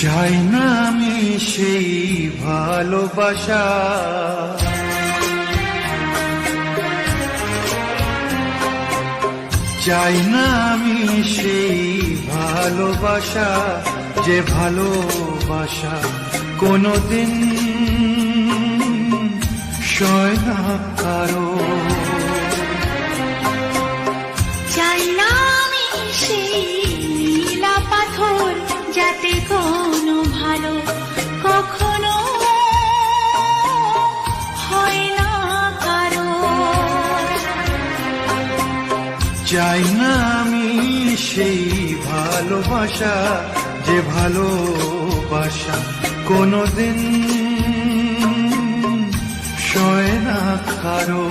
চাই না আমি সেই ভালোবাসা, চাই না আমি সেই ভালোবাসা, যে ভালোবাসা কোনদিন সয় না কারো। চাই না আমি সেই নীলা পাথর, যাতে কোনো ভালো কখনো হয় না কারো। চাই না আমি সেই ভালোবাসা, যে ভালোবাসা কোনদিন সয় না কারো।